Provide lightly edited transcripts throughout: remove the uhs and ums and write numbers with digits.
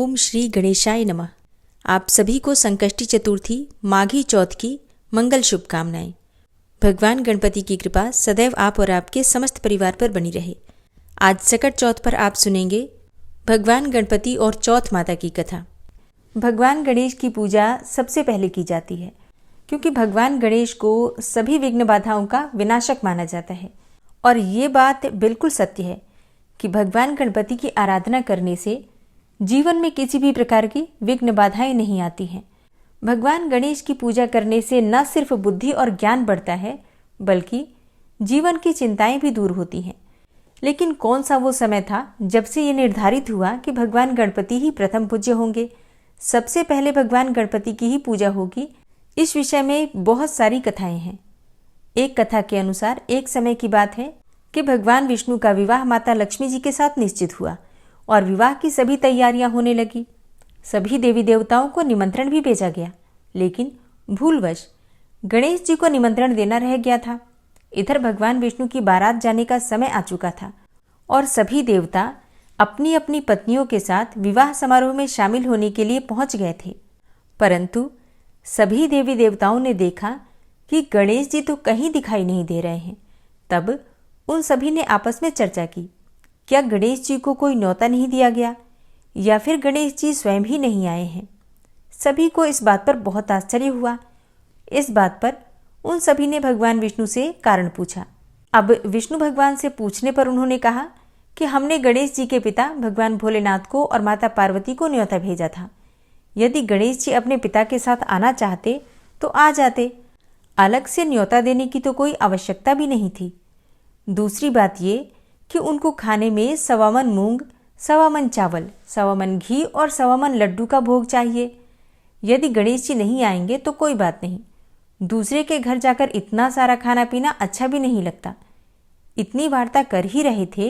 ओम श्री गणेशाय नमः। आप सभी को संकष्टी चतुर्थी माघी चौथ की मंगल शुभकामनाएं। भगवान गणपति की कृपा सदैव आप और आपके समस्त परिवार पर बनी रहे। आज सकट चौथ पर आप सुनेंगे भगवान गणपति और चौथ माता की कथा। भगवान गणेश की पूजा सबसे पहले की जाती है क्योंकि भगवान गणेश को सभी विघ्न बाधाओं का विनाशक माना जाता है। और ये बात बिल्कुल सत्य है कि भगवान गणपति की आराधना करने से जीवन में किसी भी प्रकार की विघ्न बाधाएं नहीं आती हैं। भगवान गणेश की पूजा करने से न सिर्फ बुद्धि और ज्ञान बढ़ता है बल्कि जीवन की चिंताएं भी दूर होती हैं। लेकिन कौन सा वो समय था जब से ये निर्धारित हुआ कि भगवान गणपति ही प्रथम पूज्य होंगे, सबसे पहले भगवान गणपति की ही पूजा होगी? इस विषय में बहुत सारी कथाएं हैं। एक कथा के अनुसार एक समय की बात है कि भगवान विष्णु का विवाह माता लक्ष्मी जी के साथ निश्चित हुआ और विवाह की सभी तैयारियां होने लगी। सभी देवी देवताओं को निमंत्रण भी भेजा गया, लेकिन भूलवश गणेश जी को निमंत्रण देना रह गया था। इधर भगवान विष्णु की बारात जाने का समय आ चुका था और सभी देवता अपनी अपनी पत्नियों के साथ विवाह समारोह में शामिल होने के लिए पहुंच गए थे। परंतु सभी देवी देवताओं ने देखा कि गणेश जी तो कहीं दिखाई नहीं दे रहे हैं। तब उन सभी ने आपस में चर्चा की, क्या गणेश जी को कोई न्योता नहीं दिया गया या फिर गणेश जी स्वयं ही नहीं आए हैं? सभी को इस बात पर बहुत आश्चर्य हुआ। इस बात पर उन सभी ने भगवान विष्णु से कारण पूछा। अब विष्णु भगवान से पूछने पर उन्होंने कहा कि हमने गणेश जी के पिता भगवान भोलेनाथ को और माता पार्वती को न्योता भेजा था। यदि गणेश जी अपने पिता के साथ आना चाहते तो आ जाते, अलग से न्योता देने की तो कोई आवश्यकता भी नहीं थी। दूसरी बात ये कि उनको खाने में 1.25 मन मूंग, 1.25 मन चावल, 1.25 मन घी और 1.25 मन लड्डू का भोग चाहिए। यदि गणेश जी नहीं आएंगे तो कोई बात नहीं, दूसरे के घर जाकर इतना सारा खाना पीना अच्छा भी नहीं लगता। इतनी वार्ता कर ही रहे थे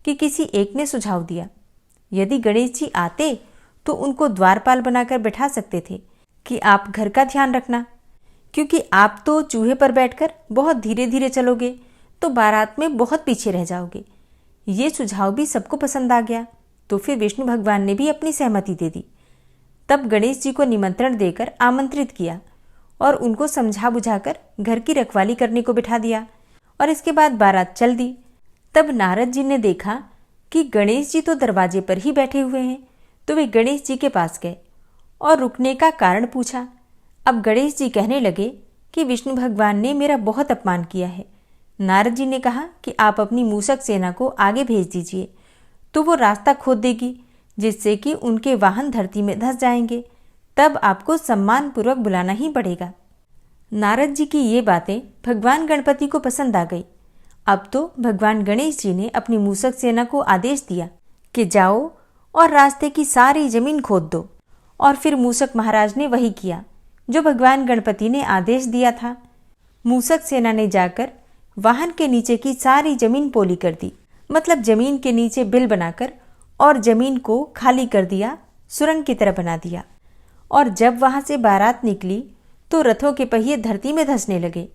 कि किसी एक ने सुझाव दिया, यदि गणेश जी आते तो उनको द्वारपाल बनाकर बैठा सकते थे कि आप घर का ध्यान रखना, क्योंकि आप तो चूहे पर बैठकर बहुत धीरे धीरे चलोगे तो बारात में बहुत पीछे रह जाओगे। ये सुझाव भी सबको पसंद आ गया, तो फिर विष्णु भगवान ने भी अपनी सहमति दे दी। तब गणेश जी को निमंत्रण देकर आमंत्रित किया और उनको समझा बुझाकर घर की रखवाली करने को बिठा दिया और इसके बाद बारात चल दी। तब नारद जी ने देखा कि गणेश जी तो दरवाजे पर ही बैठे हुए हैं, तो वे गणेश जी के पास गए और रुकने का कारण पूछा। अब गणेश जी कहने लगे कि विष्णु भगवान ने मेरा बहुत अपमान किया है। नारद जी ने कहा कि आप अपनी मूषक सेना को आगे भेज दीजिए, तो वो रास्ता खोद देगी जिससे कि उनके वाहन धरती में धंस जाएंगे। तब आपको सम्मानपूर्वक बुलाना ही पड़ेगा। नारद जी की ये बातें भगवान गणपति को पसंद आ गई। अब तो भगवान गणेश जी ने अपनी मूषक सेना को आदेश दिया कि जाओ और रास्ते की सारी जमीन खोद दो। और फिर मूषक महाराज ने वही किया जो भगवान गणपति ने आदेश दिया था। मूषक सेना ने जाकर वाहन के नीचे की सारी जमीन पोली कर दी, मतलब जमीन के नीचे बिल बनाकर और जमीन को खाली कर दिया, सुरंग की तरह बना दिया। और जब वहां से बारात निकली तो रथों के पहिए धरती में धंसने लगे।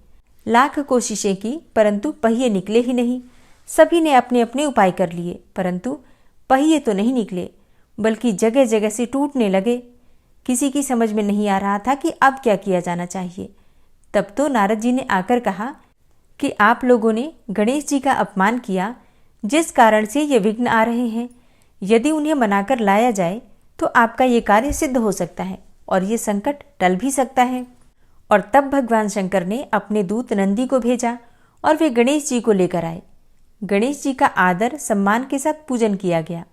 लाख कोशिशें की परंतु पहिए निकले ही नहीं। सभी ने अपने अपने उपाय कर लिए परंतु पहिए तो नहीं निकले, बल्कि जगह जगह से टूटने लगे। किसी की समझ में नहीं आ रहा था कि अब क्या किया जाना चाहिए। तब तो नारद जी ने आकर कहा कि आप लोगों ने गणेश जी का अपमान किया, जिस कारण से ये विघ्न आ रहे हैं। यदि उन्हें मनाकर लाया जाए तो आपका ये कार्य सिद्ध हो सकता है और ये संकट टल भी सकता है। और तब भगवान शंकर ने अपने दूत नंदी को भेजा और वे गणेश जी को लेकर आए। गणेश जी का आदर सम्मान के साथ पूजन किया गया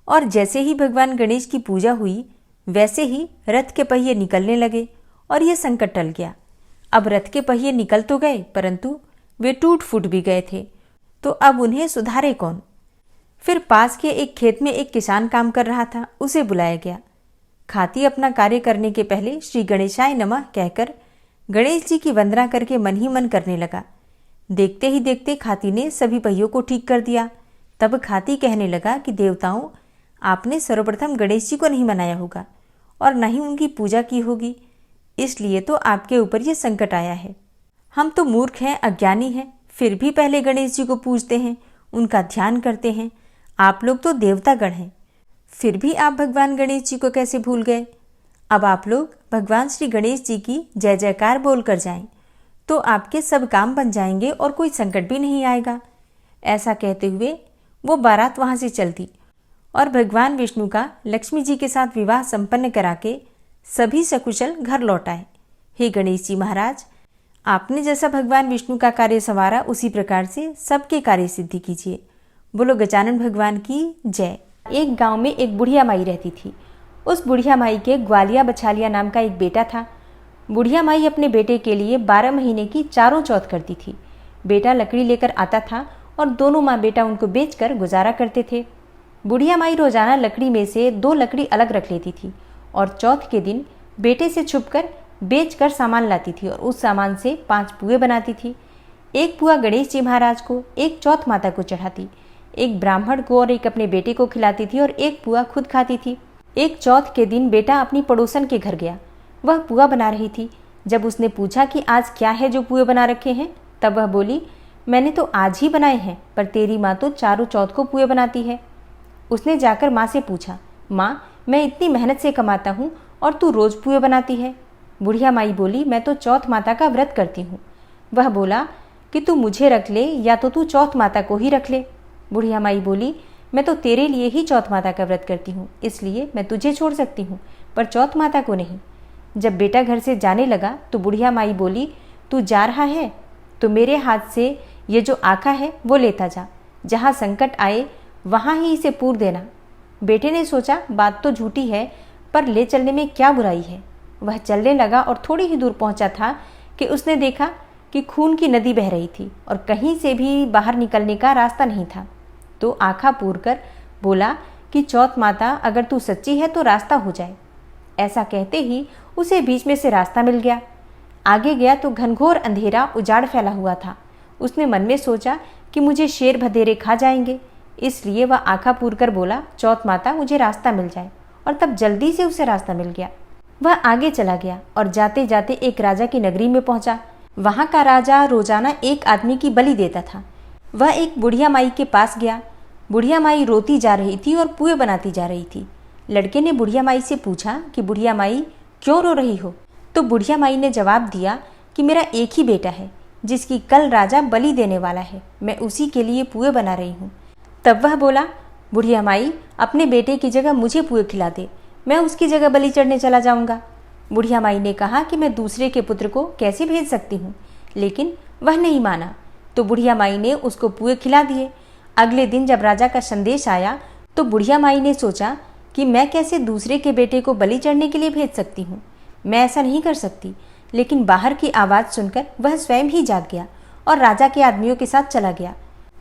और जैसे ही भगवान गणेश की पूजा हुई वैसे ही रथ के पहिए निकलने लगे और ये संकट टल गया। अब रथ के पहिए निकल तो गए परंतु वे टूट फूट भी गए थे, तो अब उन्हें सुधारे कौन? फिर पास के एक खेत में एक किसान काम कर रहा था, उसे बुलाया गया। खाती अपना कार्य करने के पहले श्री गणेशाय नमः कहकर गणेश जी की वंदना करके मन ही मन करने लगा। देखते ही देखते खाती ने सभी पहियों को ठीक कर दिया। तब खाती कहने लगा कि देवताओं, आपने सर्वप्रथम गणेश जी को नहीं मनाया होगा और न ही उनकी पूजा की होगी, इसलिए तो आपके ऊपर ये संकट आया है। हम तो मूर्ख हैं, अज्ञानी हैं, फिर भी पहले गणेश जी को पूजते हैं, उनका ध्यान करते हैं। आप लोग तो देवतागण हैं, फिर भी आप भगवान गणेश जी को कैसे भूल गए? अब आप लोग भगवान श्री गणेश जी की जय जयकार बोल कर जाएं, तो आपके सब काम बन जाएंगे और कोई संकट भी नहीं आएगा। ऐसा कहते हुए वो बारात वहां से चलती और भगवान विष्णु का लक्ष्मी जी के साथ विवाह संपन्न करा के सभी सकुशल घर लौट आए। हे गणेश जी महाराज, आपने जैसा भगवान विष्णु का कार्य संवारा उसी प्रकार से सबके कार्य सिद्धि कीजिए। बोलो गजानन भगवान की जय। एक गांव में एक बुढ़िया माई रहती थी। उस बुढ़िया माई के ग्वालिया बछालिया नाम का एक बेटा था। बुढ़िया माई अपने बेटे के लिए 12 महीने की चारों चौथ करती थी। बेटा लकड़ी लेकर आता था और दोनों माँ बेटा उनको बेचकर गुजारा करते थे। बुढ़िया माई रोजाना लकड़ी में से 2 लकड़ी अलग रख लेती थी और चौथ के दिन बेटे से छुपकर बेचकर सामान लाती थी और उस सामान से 5 पुए बनाती थी। एक पुआ गणेश जी महाराज को, एक चौथ माता को चढ़ाती, एक ब्राह्मण को और एक अपने बेटे को खिलाती थी और एक पुआ खुद खाती थी। एक चौथ के दिन बेटा अपनी पड़ोसन के घर गया। वह पुआ बना रही थी। जब उसने पूछा कि आज क्या है जो पुए बना रखे हैं, तब वह बोली, मैंने तो आज ही बनाए हैं, पर तेरी माँ तो चारों चौथ को पुए बनाती है। उसने जाकर माँ से पूछा, माँ मैं इतनी मेहनत से कमाता हूँ और तू रोज पुए बनाती है। बुढ़िया माई बोली, मैं तो चौथ माता का व्रत करती हूँ। वह बोला कि तू मुझे रख ले या तो तू चौथ माता को ही रख ले। बुढ़िया माई बोली, मैं तो तेरे लिए ही चौथ माता का व्रत करती हूँ, इसलिए मैं तुझे छोड़ सकती हूँ, पर चौथ माता को नहीं। जब बेटा घर से जाने लगा तो बुढ़िया माई बोली, तू जा रहा है तो मेरे हाथ से ये जो आका है वो लेता जा, जहाँ संकट आए वहाँ ही इसे पूर देना। बेटे ने सोचा बात तो झूठी है, पर ले चलने में क्या बुराई है। वह चलने लगा और थोड़ी ही दूर पहुँचा था कि उसने देखा कि खून की नदी बह रही थी और कहीं से भी बाहर निकलने का रास्ता नहीं था। तो आँखा पूर कर बोला कि चौथ माता अगर तू सच्ची है तो रास्ता हो जाए। ऐसा कहते ही उसे बीच में से रास्ता मिल गया। आगे गया तो घनघोर अंधेरा उजाड़ फैला हुआ था। उसने मन में सोचा कि मुझे शेर भदेरे खा जाएंगे, इसलिए वह आँखा पूर कर बोला, चौथ माता मुझे रास्ता मिल जाए, और तब जल्दी से उसे रास्ता मिल गया। वह आगे चला गया और जाते जाते एक राजा की नगरी में पहुंचा। वहां का राजा रोजाना एक आदमी की बलि देता था। वह एक बुढ़िया माई के पास गया। बुढ़िया माई रोती जा रही थी और पुए बनाती जा रही थी। लड़के ने बुढ़िया माई से पूछा कि बुढ़िया माई क्यों रो रही हो? तो बुढ़िया माई ने जवाब दिया कि मेरा एक ही बेटा है जिसकी कल राजा बलि देने वाला है, मैं उसी के लिए पुए बना रही हूँ। तब वह बोला, बुढ़िया माई अपने बेटे की जगह मुझे पुए खिला दे, मैं उसकी जगह बलि चढ़ने चला जाऊँगा। बुढ़िया माई ने कहा कि मैं दूसरे के पुत्र को कैसे भेज सकती हूँ, लेकिन वह नहीं माना। तो बुढ़िया माई ने उसको पुए खिला दिए। अगले दिन जब राजा का संदेश आया तो बुढ़िया माई ने सोचा कि मैं कैसे दूसरे के बेटे को बलि चढ़ने के लिए भेज सकती हूँ, मैं ऐसा नहीं कर सकती। लेकिन बाहर की आवाज़ सुनकर वह स्वयं ही जाग गया और राजा के आदमियों के साथ चला गया।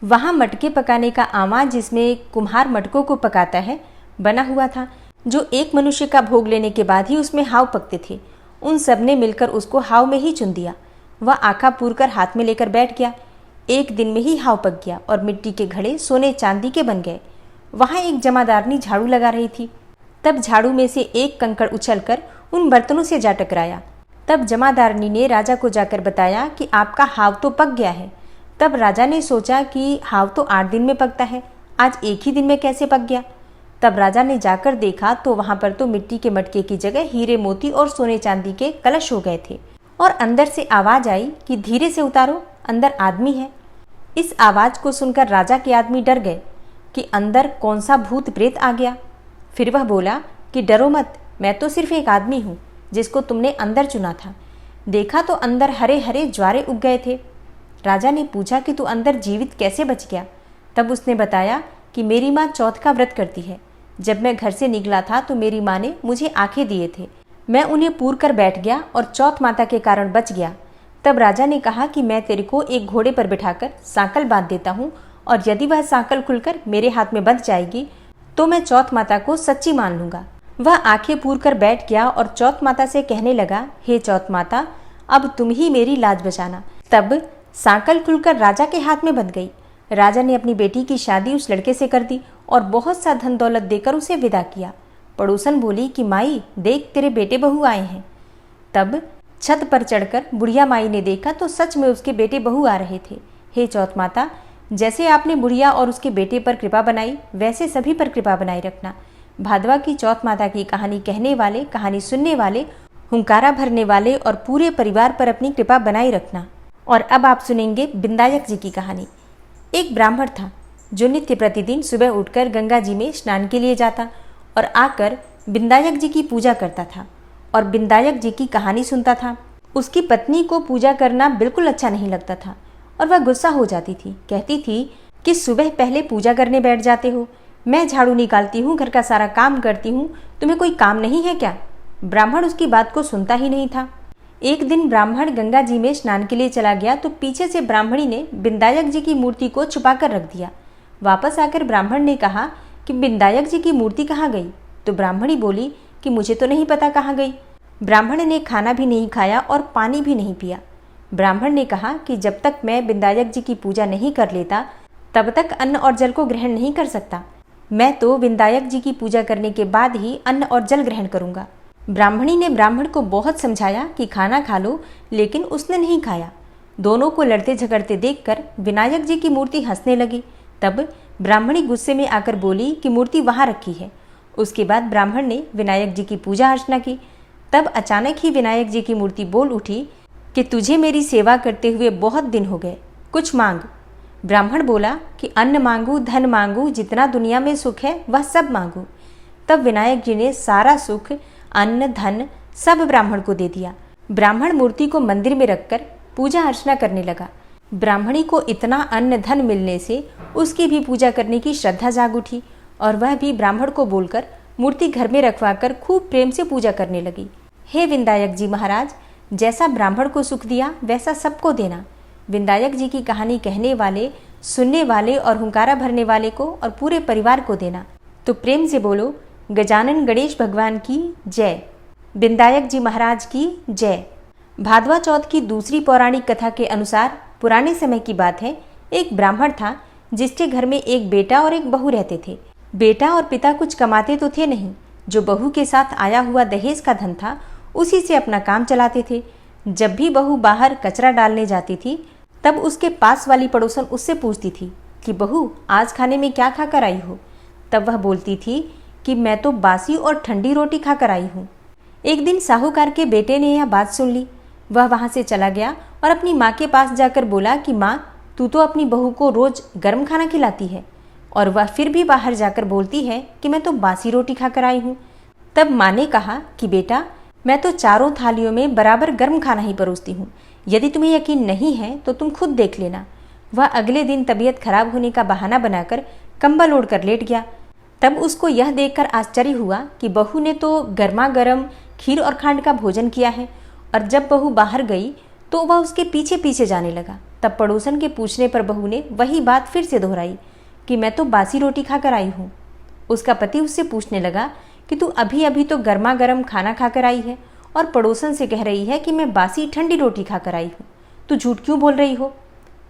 वहाँ मटके पकाने का आमा, जिसमें कुम्हार मटकों को पकाता है, बना हुआ था, जो एक मनुष्य का भोग लेने के बाद ही उसमें हाव पकते थे। उन सब ने मिलकर उसको हाव में ही चुन दिया। वह आँखा पूर कर हाथ में लेकर बैठ गया। एक दिन में ही हाव पक गया और मिट्टी के घड़े सोने चांदी के बन गए। वहाँ एक जमादारनी झाड़ू लगा रही थी। तब झाड़ू में से एक कंकड़ उछलकर उन बर्तनों से जा टकराया। तब जमादारनी ने राजा को जाकर बताया कि आपका हाव तो पक गया है। तब राजा ने सोचा कि हाव तो 8 दिन में पकता है, आज एक ही दिन में कैसे पक गया। तब राजा ने जाकर देखा तो वहाँ पर तो मिट्टी के मटके की जगह हीरे मोती और सोने चांदी के कलश हो गए थे और अंदर से आवाज़ आई कि धीरे से उतारो, अंदर आदमी है। इस आवाज़ को सुनकर राजा के आदमी डर गए कि अंदर कौन सा भूत प्रेत आ गया। फिर वह बोला कि डरो मत, मैं तो सिर्फ एक आदमी हूँ जिसको तुमने अंदर चुना था। देखा तो अंदर हरे हरे ज्वारे उग गए थे। राजा ने पूछा कि तू अंदर जीवित कैसे बच गया। तब उसने बताया कि मेरी माँ चौथ का व्रत करती है। जब मैं घर से निकला था तो मेरी माँ ने मुझे आंखें दिए थे, मैं उन्हें पूर कर बैठ गया और चौथ माता के कारण बच गया। तब राजा ने कहा कि मैं तेरे को एक घोड़े पर बिठाकर सांकल बांध देता हूँ और यदि वह सांकल खुलकर मेरे हाथ में बंध जाएगी तो मैं चौथ माता को सच्ची मान लूँगा। वह आंखें पूर कर बैठ गया और चौथ माता से कहने लगा, हे चौथ माता, अब तुम ही मेरी लाज बचाना। तब सांकल खुलकर राजा के हाथ में बंध गई। राजा ने अपनी बेटी की शादी उस लड़के से कर दी और बहुत सा धन दौलत देकर उसे विदा किया। पड़ोसन बोली कि माई देख, तेरे बेटे बहू आए हैं। तब छत पर चढ़कर बुढ़िया माई ने देखा तो सच में उसके बेटे बहू आ रहे थे। हे चौथ माता, जैसे आपने बुढ़िया और उसके बेटे पर कृपा बनाई वैसे सभी पर कृपा बनाई रखना। भादवा की चौथ माता की कहानी कहने वाले, कहानी सुनने वाले, हुंकारा भरने वाले और पूरे परिवार पर अपनी कृपा बनाए रखना। और अब आप सुनेंगे बिंदायक जी की कहानी। एक ब्राह्मण था जो नित्य प्रतिदिन सुबह उठकर गंगा जी में स्नान के लिए जाता और आकर बिंदायक जी की पूजा करता था और बिंदायक जी की कहानी सुनता था। उसकी पत्नी को पूजा करना बिल्कुल अच्छा नहीं लगता था और वह गुस्सा हो जाती थी। कहती थी कि सुबह पहले पूजा करने बैठ जाते हो, मैं झाड़ू निकालती हूँ, घर का सारा काम करती हूँ, तुम्हें कोई काम नहीं है क्या? ब्राह्मण उसकी बात को सुनता ही नहीं था। एक दिन ब्राह्मण गंगा जी में स्नान के लिए चला गया तो पीछे से ब्राह्मणी ने बिंदायक जी की मूर्ति को छुपा कर रख दिया। वापस आकर ब्राह्मण ने कहा कि बिंदायक जी की मूर्ति कहाँ गई? तो ब्राह्मणी बोली कि मुझे तो नहीं पता कहाँ गई। ब्राह्मण ने खाना भी नहीं खाया और पानी भी नहीं पिया। ब्राह्मण ने कहा कि जब तक मैं बिंदायक जी की पूजा नहीं कर लेता तब तक अन्न और जल को ग्रहण नहीं कर सकता। मैं तो बिंदायक जी की पूजा करने के बाद ही अन्न और जल ग्रहण करूंगा। ब्राह्मणी ने ब्राह्मण को बहुत समझाया कि खाना खा लो, लेकिन उसने नहीं खाया। दोनों को लड़ते झगड़ते देखकर विनायक जी की मूर्ति हंसने लगी। तब ब्राह्मणी गुस्से में आकर बोली कि मूर्ति वहां रखी है। उसके बाद ब्राह्मण ने विनायक जी की पूजा अर्चना की। तब अचानक ही विनायक जी की मूर्ति बोल उठी कि तुझे मेरी सेवा करते हुए बहुत दिन हो गए, कुछ मांग। ब्राह्मण बोला कि अन्न मांगू, धन मांगू, जितना दुनिया में सुख है वह सब मांगू। तब विनायक जी ने सारा सुख, अन्न, धन सब ब्राह्मण को दे दिया। ब्राह्मण मूर्ति को मंदिर में रखकर पूजा अर्चना करने लगा। ब्राह्मणी को इतना अन्न धन मिलने से उसकी भी पूजा करने की श्रद्धा जाग उठी और वह भी ब्राह्मण को बोलकर मूर्ति घर में रखवाकर खूब प्रेम से पूजा करने लगी। हे विंदायक जी महाराज, जैसा ब्राह्मण को सुख दिया वैसा सबको देना। विंदायक जी की कहानी कहने वाले, सुनने वाले और हुंकारा भरने वाले को और पूरे परिवार को देना। तो प्रेम से बोलो, गजानन गणेश भगवान की जय, बिंदायक जी महाराज की जय। भादवा चौथ की दूसरी पौराणिक कथा के अनुसार पुराने समय की बात है। एक ब्राह्मण था जिसके घर में एक बेटा और एक बहू रहते थे। बेटा और पिता कुछ कमाते तो थे नहीं, जो बहू के साथ आया हुआ दहेज का धन था उसी से अपना काम चलाते थे। जब भी बहू बाहर कचरा डालने जाती थी तब उसके पास वाली पड़ोसन उससे पूछती थी कि बहू आज खाने में क्या खाकर आई हो? तब वह बोलती थी कि मैं तो बासी और ठंडी रोटी खाकर आई हूँ। एक दिन साहूकार के बेटे ने यह बात सुन ली। वह वहाँ से चला गया और अपनी माँ के पास जाकर बोला कि माँ, तू तो अपनी बहू को रोज गर्म खाना खिलाती है और वह फिर भी बाहर जाकर बोलती है कि मैं तो बासी रोटी खाकर आई हूँ। तब माँ ने कहा कि बेटा, मैं तो चारों थालियों में बराबर गर्म खाना ही परोसती हूँ। यदि तुम्हें यकीन नहीं है तो तुम खुद देख लेना। वह अगले दिन तबीयत खराब होने का बहाना बनाकर कंबल ओढ़कर लेट गया। तब उसको यह देखकर आश्चर्य हुआ कि बहू ने तो गर्मा गर्म खीर और खांड का भोजन किया है और जब बहू बाहर गई तो वह उसके पीछे पीछे जाने लगा। तब पड़ोसन के पूछने पर बहू ने वही बात फिर से दोहराई कि मैं तो बासी रोटी खाकर आई हूँ। उसका पति उससे पूछने लगा कि तू अभी अभी तो गर्मा गर्म खाना खाकर आई है और पड़ोसन से कह रही है कि मैं बासी ठंडी रोटी खाकर आई हूँ, तू झूठ क्यों बोल रही हो?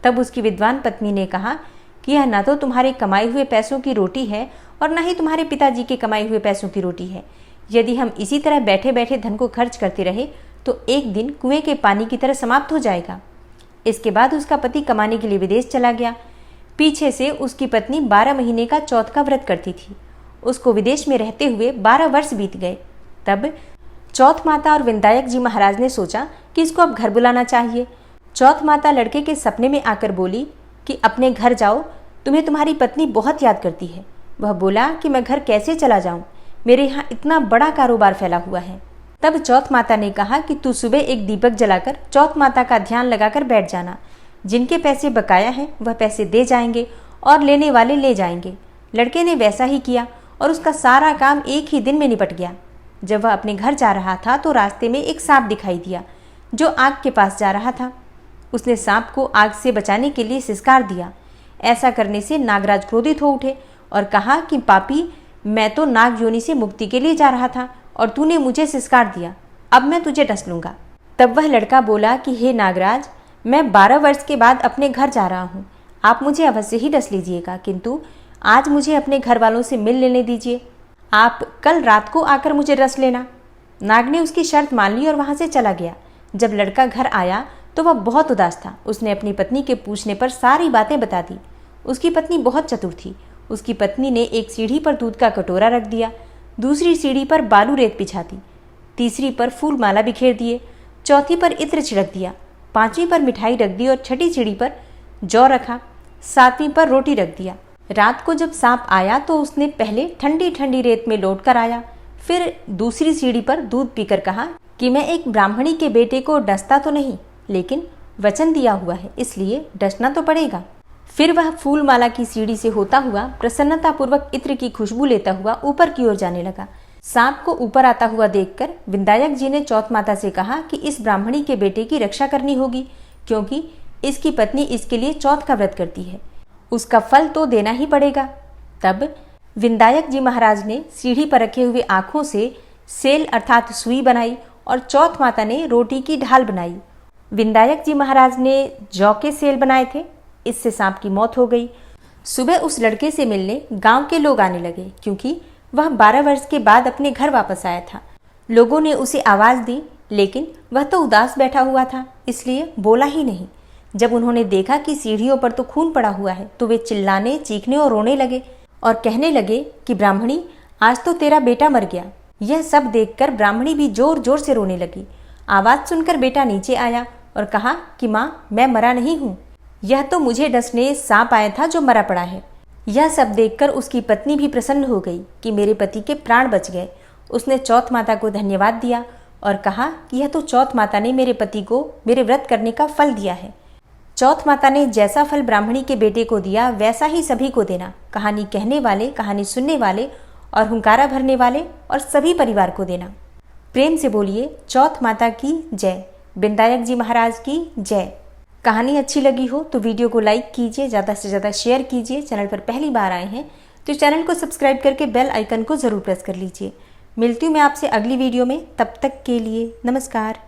तब उसकी विद्वान पत्नी ने कहा कि यह न तो तुम्हारे कमाए हुए पैसों की रोटी है और न ही तुम्हारे पिताजी के कमाए हुए पैसों की रोटी है। यदि हम इसी तरह बैठे बैठे धन को खर्च करते रहे तो एक दिन कुएं के पानी की तरह समाप्त हो जाएगा। इसके बाद उसका पति कमाने के लिए विदेश चला गया। पीछे से उसकी पत्नी 12 महीने का चौथ का व्रत करती थी। उसको विदेश में रहते हुए 12 वर्ष बीत गए। तब चौथ माता और विंदायक जी महाराज ने सोचा कि इसको अब घर बुलाना चाहिए। चौथ माता लड़के के सपने में आकर बोली कि अपने घर जाओ, तुम्हें तुम्हारी पत्नी बहुत याद करती है। वह बोला कि मैं घर कैसे चला जाऊं, मेरे यहाँ इतना बड़ा कारोबार फैला हुआ है। तब चौथ माता ने कहा कि तू सुबह एक दीपक जलाकर चौथ माता का ध्यान लगाकर बैठ जाना। जिनके पैसे बकाया हैं वह पैसे दे जाएंगे और लेने वाले ले जाएंगे। लड़के ने वैसा ही किया और उसका सारा काम एक ही दिन में निपट गया। जब वह अपने घर जा रहा था तो रास्ते में एक सांप दिखाई दिया जो आग के पास जा रहा था। उसने सांप को आग से बचाने के लिए सिसकार दिया। ऐसा करने से नागराज क्रोधित हो उठे और कहा कि पापी, मैं तो नाग योनि से मुक्ति के लिए जा रहा था और तूने मुझे सिसकार दिया, अब मैं तुझे डस लूंगा। तब वह लड़का बोला कि हे नागराज, मैं 12 वर्ष के बाद अपने घर जा रहा हूँ, आप मुझे अवश्य ही डस लीजिएगा, किंतु आज मुझे अपने घर वालों से मिल लेने दीजिए। आप कल रात को आकर मुझे डस लेना। नाग ने उसकी शर्त मान ली और वहाँ से चला गया। जब लड़का घर आया तो वह बहुत उदास था। उसने अपनी पत्नी के पूछने पर सारी बातें बता दी। उसकी पत्नी बहुत चतुर थी। उसकी पत्नी ने एक सीढ़ी पर दूध का कटोरा रख दिया। दूसरी सीढ़ी पर बालू रेत बिछा दी, तीसरी पर फूल माला बिखेर दिए, चौथी पर इत्र छिड़क दिया, पांचवी पर मिठाई रख दी और छठी सीढ़ी पर जौ रखा, सातवीं पर रोटी रख दिया। रात को जब सांप आया तो उसने पहले ठंडी ठंडी रेत में लौट कर आया, फिर दूसरी सीढ़ी पर दूध पीकर कहा कि मैं एक ब्राह्मणी के बेटे को डसता तो नहीं, लेकिन वचन दिया हुआ है, इसलिए डसना तो पड़ेगा। फिर वह फूल माला की सीढ़ी से होता हुआ प्रसन्नतापूर्वक इत्र की खुशबू लेता हुआ ऊपर की ओर जाने लगा। सांप को ऊपर आता हुआ देखकर विंदायक जी ने चौथ माता से कहा कि इस ब्राह्मणी के बेटे की रक्षा करनी होगी, क्योंकि इसकी पत्नी इसके लिए चौथ का व्रत करती है, उसका फल तो देना ही पड़ेगा। तब विंदायक जी महाराज ने सीढ़ी पर रखे हुए आंखों से सेल अर्थात सुई बनाई और चौथ माता ने रोटी की ढाल बनाई। विंदायक जी महाराज ने जौ के सेल बनाए थे, इससे सांप की मौत हो गई। सुबह उस लड़के से मिलने गांव के लोग आने लगे, क्योंकि वह 12 वर्ष के बाद अपने घर वापस आया था। लोगों ने उसे आवाज दी, लेकिन वह तो उदास बैठा हुआ था, इसलिए बोला ही नहीं। जब उन्होंने देखा कि सीढ़ियों पर तो खून पड़ा हुआ है, तो वे चिल्लाने, चीखने और रोने लगे और कहने लगे कि ब्राह्मणी, आज तो तेरा बेटा मर गया। यह सब देखकर ब्राह्मणी भी जोर जोर से रोने लगी। आवाज सुनकर बेटा नीचे आया और कहा कि माँ, मैं मरा नहीं हूँ, यह तो मुझे डसने सांप आया था जो मरा पड़ा है। यह सब देखकर उसकी पत्नी भी प्रसन्न हो गई कि मेरे पति के प्राण बच गए। उसने चौथ माता को धन्यवाद दिया और कहा कि यह तो चौथ माता ने मेरे पति को मेरे व्रत करने का फल दिया है। चौथ माता ने जैसा फल ब्राह्मणी के बेटे को दिया, वैसा ही सभी को देना। कहानी कहने वाले, कहानी सुनने वाले और हुंकारा भरने वाले और सभी परिवार को देना। प्रेम से बोलिए चौथ माता की जय, विंदायक जी महाराज की जय। कहानी अच्छी लगी हो तो वीडियो को लाइक कीजिए, ज़्यादा से ज़्यादा शेयर कीजिए। चैनल पर पहली बार आए हैं तो चैनल को सब्सक्राइब करके बेल आइकन को ज़रूर प्रेस कर लीजिए। मिलती हूँ मैं आपसे अगली वीडियो में, तब तक के लिए नमस्कार।